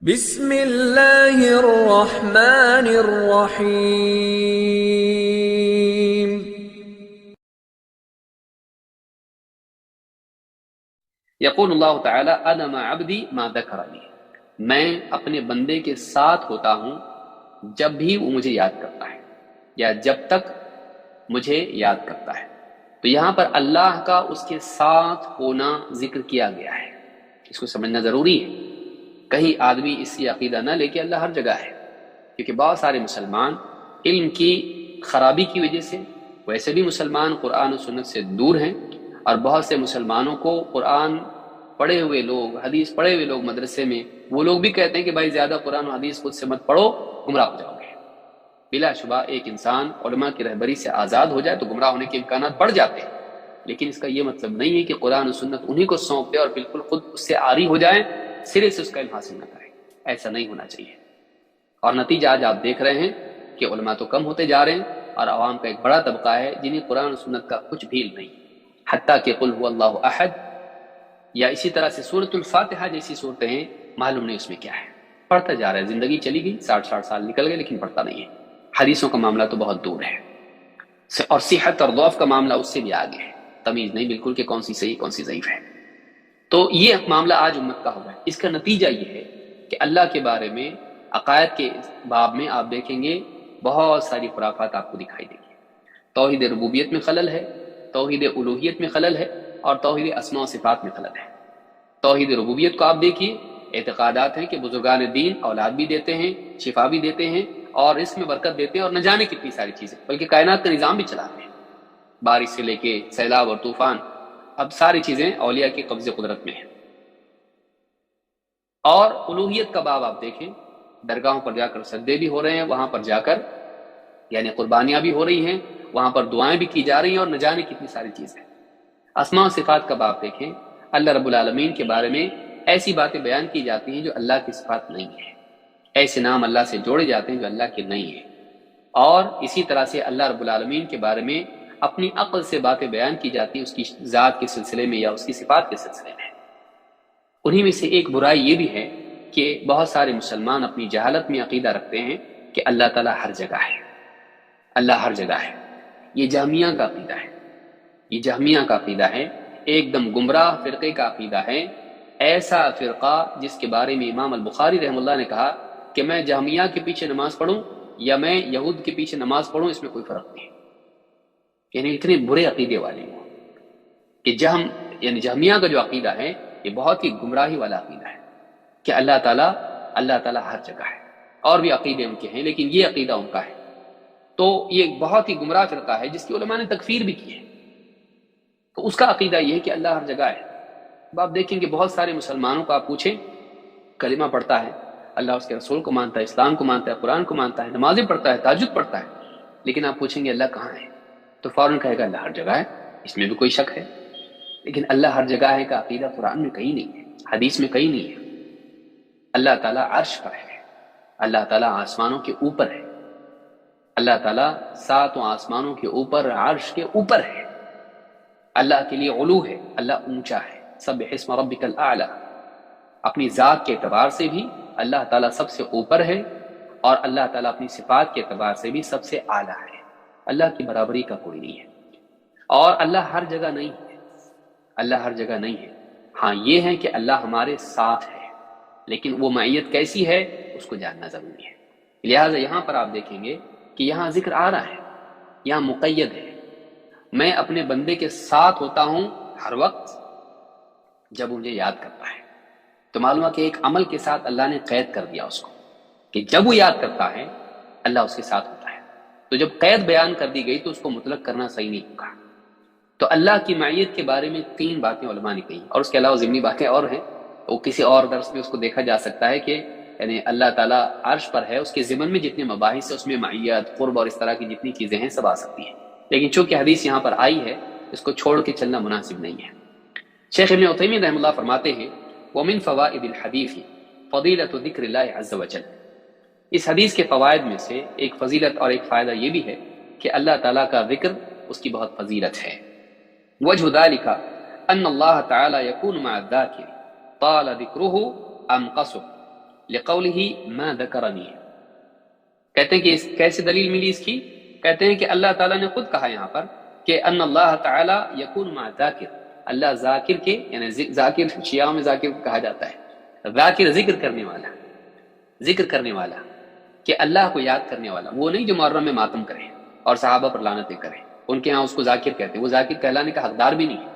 بسم اللہ الرحمن الرحیم۔ یقول اللہ تعالی انا مع عبدی ما ذکرنی، میں اپنے بندے کے ساتھ ہوتا ہوں جب بھی وہ مجھے یاد کرتا ہے یا جب تک مجھے یاد کرتا ہے۔ تو یہاں پر اللہ کا اس کے ساتھ ہونا ذکر کیا گیا ہے، اس کو سمجھنا ضروری ہے۔ کہیں آدمی اس سے عقیدہ نہ لے کہ اللہ ہر جگہ ہے، کیونکہ بہت سارے مسلمان علم کی خرابی کی وجہ سے، ویسے بھی مسلمان قرآن و سنت سے دور ہیں، اور بہت سے مسلمانوں کو قرآن پڑھے ہوئے لوگ، حدیث پڑھے ہوئے لوگ مدرسے میں، وہ لوگ بھی کہتے ہیں کہ بھائی زیادہ قرآن و حدیث خود سے مت پڑھو، گمراہ ہو جاؤ گے۔ بلا شبہ ایک انسان علماء کی رہبری سے آزاد ہو جائے تو گمراہ ہونے کے امکانات بڑھ جاتے ہیں، لیکن اس کا یہ مطلب نہیں ہے کہ قرآن و سنت انہی کو سونپ دے اور بالکل خود اس سے عاری ہو جائیں، سرے سے اس کا علم حاصل نہ کریں۔ ایسا نہیں ہونا چاہیے، اور نتیجہ آج آپ دیکھ رہے ہیں کہ علماء تو کم ہوتے جا رہے ہیں، اور عوام کا ایک بڑا طبقہ ہے جنہیں قرآن و سنت کا کچھ بھی علم نہیں، حتیٰ کہ قل هو اللہ احد یا اسی طرح سے سورۃ الفاتحہ جیسی صورتیں ہیں، معلوم نہیں اس میں کیا ہے، پڑھتا جا رہا ہے، زندگی چلی گئی، 60 سال نکل گئے لیکن پڑھتا نہیں ہے۔ حدیثوں کا معاملہ تو بہت دور ہے، اور صحت اور ضعف کا معاملہ اس سے بھی آگے ہے، تمیز نہیں بالکل کہ کون سی صحیح کون سی ضعیف ہے۔ تو یہ معاملہ آج امت کا ہوا ہے۔ اس کا نتیجہ یہ ہے کہ اللہ کے بارے میں عقائد کے باب میں آپ دیکھیں گے بہت ساری خرافات آپ کو دکھائی دیں گی۔ توحید ربوبیت میں خلل ہے، توحید الوہیت میں خلل ہے، اور توحید اسماء و صفات میں خلل ہے۔ توحید ربوبیت کو آپ دیکھیے، اعتقادات ہیں کہ بزرگان دین اولاد بھی دیتے ہیں، شفا بھی دیتے ہیں، اور رزق میں برکت دیتے ہیں، اور نہ جانے کتنی ساری چیزیں، بلکہ کائنات کا نظام بھی چلاتے ہیں، بارش سے لے کے سیلاب اور طوفان، اب ساری چیزیں اولیاء کی قبض قدرت میں ہیں۔ اور الوہیت کا باب آپ دیکھیں، درگاہوں پر جا کر سجدے بھی ہو رہے ہیں، وہاں پر جا کر یعنی قربانیاں بھی ہو رہی ہیں، وہاں پر دعائیں بھی کی جا رہی ہیں، اور نہ جانے کتنی ساری چیزیں۔ اسماء و صفات کا باب دیکھیں، اللہ رب العالمین کے بارے میں ایسی باتیں بیان کی جاتی ہیں جو اللہ کی صفات نہیں ہے، ایسے نام اللہ سے جوڑے جاتے ہیں جو اللہ کے نہیں ہیں، اور اسی طرح سے اللہ رب العالمین کے بارے میں اپنی عقل سے باتیں بیان کی جاتی ہیں اس کی ذات کے سلسلے میں یا اس کی صفات کے سلسلے میں۔ انہی میں سے ایک برائی یہ بھی ہے کہ بہت سارے مسلمان اپنی جہالت میں عقیدہ رکھتے ہیں کہ اللہ تعالیٰ ہر جگہ ہے، اللہ ہر جگہ ہے۔ یہ جہمیہ کا عقیدہ ہے، یہ جہمیہ کا عقیدہ ہے، ایک دم گمراہ فرقے کا عقیدہ ہے، ایسا فرقہ جس کے بارے میں امام البخاری رحمہ اللہ نے کہا کہ میں جہمیہ کے پیچھے نماز پڑھوں یا میں یہود کے پیچھے نماز پڑھوں، اس میں کوئی فرق نہیں، یعنی اتنے برے عقیدے والے ہیں کہ یعنی جہمیہ کا جو عقیدہ ہے یہ بہت ہی گمراہی والا عقیدہ ہے کہ اللہ تعالیٰ ہر جگہ ہے، اور بھی عقیدے ان کے ہیں لیکن یہ عقیدہ ان کا ہے۔ تو یہ ایک بہت ہی گمراہ فرقہ ہے جس کی علماء نے تکفیر بھی کی ہے۔ تو اس کا عقیدہ یہ ہے کہ اللہ ہر جگہ ہے۔ اب آپ دیکھیں کہ بہت سارے مسلمانوں کو آپ پوچھیں، کلمہ پڑھتا ہے، اللہ اس کے رسول کو مانتا ہے، اسلام کو مانتا ہے، قرآن کو مانتا ہے، نمازیں پڑھتا ہے، تہجد پڑھتا ہے، لیکن آپ پوچھیں گے اللہ کہاں ہے تو فوراً کہے گا اللہ ہر جگہ ہے، اس میں بھی کوئی شک ہے۔ لیکن اللہ ہر جگہ ہے کا عقیدہ قرآن میں کہیں نہیں ہے، حدیث میں کہیں نہیں ہے۔ اللہ تعالیٰ عرش پر ہے، اللہ تعالیٰ آسمانوں کے اوپر ہے، اللہ تعالیٰ 7 آسمانوں کے اوپر عرش کے اوپر ہے، اللہ کے لیے علو ہے، اللہ اونچا ہے، سبح اسم ربک الاعلی۔ اپنی ذات کے اعتبار سے بھی اللہ تعالیٰ سب سے اوپر ہے، اور اللہ تعالیٰ اپنی صفات کے اعتبار سے بھی سب سے اعلیٰ ہے، اللہ کی برابری کا کوئی نہیں ہے۔ اور اللہ ہر جگہ نہیں ہے، اللہ ہر جگہ نہیں ہے، ہاں یہ ہے کہ اللہ ہمارے ساتھ ہے، لیکن وہ معیت کیسی ہے اس کو جاننا ضروری ہے۔ لہٰذا یہاں پر آپ دیکھیں گے کہ یہاں ذکر آ رہا ہے، یہاں مقید ہے، میں اپنے بندے کے ساتھ ہوتا ہوں ہر وقت جب مجھے یاد کرتا ہے۔ تو معلوم ہے کہ ایک عمل کے ساتھ اللہ نے قید کر دیا اس کو کہ جب وہ یاد کرتا ہے اللہ اس کے ساتھ ہوتا ہے۔ تو جب قید بیان کر دی گئی تو اس کو مطلق کرنا صحیح نہیں ہوگا۔ تو اللہ کی معیت کے بارے میں 3 باتیں علماء نے کہی، اور اس کے علاوہ ضمنی باتیں اور ہیں، وہ کسی اور درس میں اس کو دیکھا جا سکتا ہے کہ یعنی اللہ تعالیٰ عرش پر ہے، اس کے ضمن میں جتنے مباحث ہیں اس میں معیت، قرب اور اس طرح کی جتنی چیزیں ہیں سب آ سکتی ہیں، لیکن چونکہ حدیث یہاں پر آئی ہے اس کو چھوڑ کے چلنا مناسب نہیں ہے۔ شیخ ابن عثیمین رحمہ اللہ فرماتے ہیں وَمِن فَوَائِدِ الْحَدِيثِ فَضِيلَةُ ذِكْرِ اللَّهِ عَزَّ وَجَلَّ، اس حدیث کے فوائد میں سے ایک فضیلت اور ایک فائدہ یہ بھی ہے کہ اللہ تعالیٰ کا ذکر اس کی بہت فضیلت ہے۔ وجہ ذلك ان اللہ تعالی یکون مع الذاکر طال ذکرہ ام قصر، لقولہ ما ذکرنی، کہتے ہیں کہ کیسے دلیل ملی اس کی؟ کہتے ہیں کہ اللہ تعالیٰ نے خود کہا یہاں پر کہ ان اللہ تعالیٰ یکون مع ذاکر، اللہ ذاکر کے، یعنی ذاکر شیعہ میں ذاکر کو کہا جاتا ہے، ذاکر ذکر کرنے والا، ذکر کرنے والا، کہ اللہ کو یاد کرنے والا، وہ نہیں جو محرم میں ماتم کرے اور صحابہ پر لعنتیں کرے، ان کے ہاں اس کو ذاکر کہتے ہیں، وہ ذاکر کہلانے کا حقدار بھی نہیں ہے،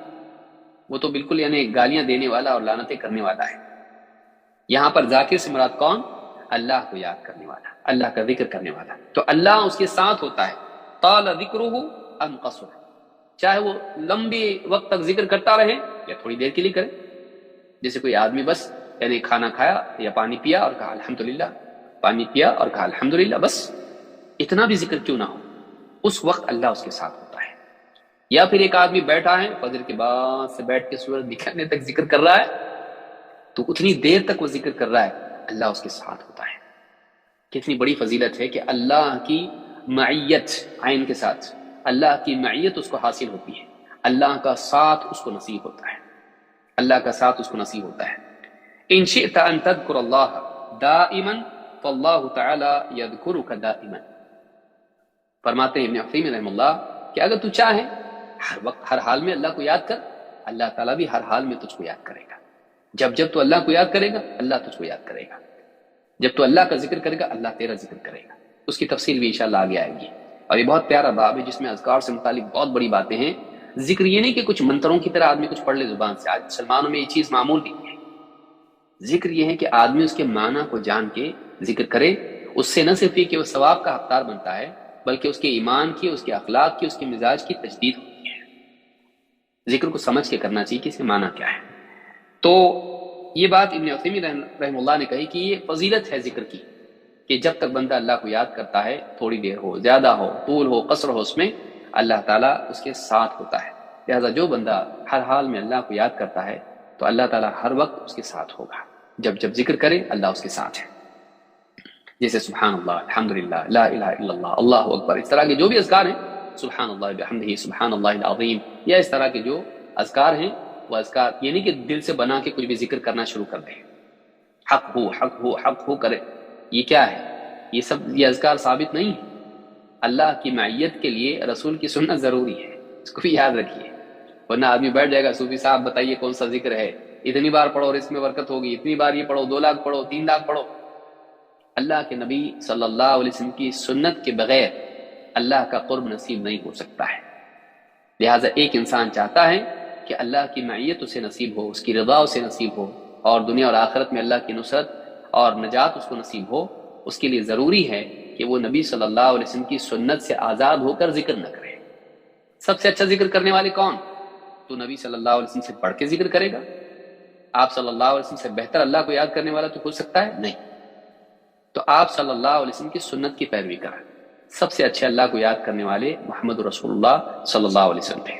وہ تو بالکل یعنی گالیاں دینے والا اور لعنتیں کرنے والا ہے۔ یہاں پر ذاکر سے مراد کون؟ اللہ کو یاد کرنے والا، اللہ کا ذکر کرنے والا، تو اللہ اس کے ساتھ ہوتا ہے۔ طال ذکرہ ام قصر، چاہے وہ لمبے وقت تک ذکر کرتا رہے یا تھوڑی دیر کے لیے کرے، جیسے کوئی آدمی بس یعنی کھانا کھایا یا پانی پیا اور کہا الحمدللہ، پانی پیا اور کہا الحمدللہ، بس اتنا بھی ذکر کیوں نہ ہو، اس وقت اللہ اس کے ساتھ ہوتا ہے۔ یا پھر ایک آدمی بیٹھا ہے فجر کے بعد سے بیٹھ کے سورج نکلنے تک ذکر کر رہا ہے، تو اتنی دیر تک وہ ذکر کر رہا ہے، اللہ اس کے ساتھ ہوتا ہے۔ کتنی بڑی فضیلت ہے کہ اللہ کی معیت، عین کے ساتھ، اللہ کی معیت اس کو حاصل ہوتی ہے، اللہ کا ساتھ اس کو نصیب ہوتا ہے، اللہ کا ساتھ اس کو نصیب ہوتا ہے۔ ان شئت ان تذکر اللہ دائما فاللہ تعالی یذکرک دائما، فرماتے ہیں ابن عثیمین رحمہ اللہ کہ اگر تو چاہے ہر وقت ہر حال میں اللہ کو یاد کر، اللہ تعالیٰ بھی ہر حال میں تجھ کو یاد کرے گا۔ جب تو اللہ کو یاد کرے گا اللہ تجھ کو یاد کرے گا، جب تو اللہ کا ذکر کرے گا اللہ تیرا ذکر کرے گا۔ اس کی تفصیل بھی انشاءاللہ آگے آئے گی، اور یہ بہت پیارا باب ہے جس میں اذکار سے متعلق بہت بڑی باتیں ہیں۔ ذکر یہ نہیں کہ کچھ منتروں کی طرح آدمی کچھ پڑھ لے زبان سے، آج مسلمانوں میں یہ چیز معمول نہیں ہے۔ ذکر یہ ہے کہ آدمی اس کے معنی کو جان کے ذکر کرے، اس سے نہ صرف یہ کہ وہ ثواب کا حقدار بنتا ہے، بلکہ اس کے ایمان کی، اس کے اخلاق کی، اس کے مزاج کی تجدید ہوتی ہے۔ ذکر کو سمجھ کے کرنا چاہیے کہ اس کے معنی کیا ہے۔ تو یہ بات ابن عثیمین رحمہ اللہ نے کہی کہ یہ فضیلت ہے ذکر کی، کہ جب تک بندہ اللہ کو یاد کرتا ہے، تھوڑی دیر ہو، زیادہ ہو، طول ہو، قصر ہو، اس میں اللہ تعالیٰ اس کے ساتھ ہوتا ہے۔ لہذا جو بندہ ہر حال میں اللہ کو یاد کرتا ہے تو اللہ تعالیٰ ہر وقت اس کے ساتھ ہوگا، جب ذکر کرے اللہ اس کے ساتھ ہے۔ جیسے سبحان اللہ، الحمدللہ، لا الہ الا اللہ، اللہ اکبر، اس طرح کے جو بھی اذکار ہیں، سبحان اللہ بحمدہ، سبحان اللہ العظیم، یا اس طرح کے جو اذکار ہیں، وہ اذکار یہ نہیں کہ دل سے بنا کے کچھ بھی ذکر کرنا شروع کر دیں، حق ہو حق ہو حق ہو کرے، یہ کیا ہے؟ یہ اذکار ثابت نہیں ہے۔ اللہ کی معیت کے لیے رسول کی سنت ضروری ہے، اس کو بھی یاد رکھیے، ورنہ آدمی بیٹھ جائے گا، صوفی صاحب بتائیے کون سا ذکر ہے، اتنی بار پڑھو اور اس میں برکت ہوگی، اتنی بار یہ پڑھو، 2 لاکھ پڑھو، 3 لاکھ پڑھو۔ اللہ کے نبی صلی اللہ علیہ وسلم کی سنت کے بغیر اللہ کا قرب نصیب نہیں ہو سکتا ہے۔ لہٰذا ایک انسان چاہتا ہے کہ اللہ کی معیت اسے نصیب ہو، اس کی رضا اسے نصیب ہو، اور دنیا اور آخرت میں اللہ کی نصرت اور نجات اس کو نصیب ہو، اس کے لیے ضروری ہے کہ وہ نبی صلی اللہ علیہ وسلم کی سنت سے آزاد ہو کر ذکر نہ کرے۔ سب سے اچھا ذکر کرنے والے کون؟ تو نبی صلی اللہ علیہ وسلم سے پڑھ کے ذکر کرے گا۔ آپ صلی اللہ علیہ وسلم سے بہتر اللہ کو یاد کرنے والا تو ہو سکتا ہے نہیں، تو آپ صلی اللہ علیہ وسلم کی سنت کی پیروی کریں۔ سب سے اچھے اللہ کو یاد کرنے والے محمد رسول اللہ صلی اللہ علیہ وسلم تھے۔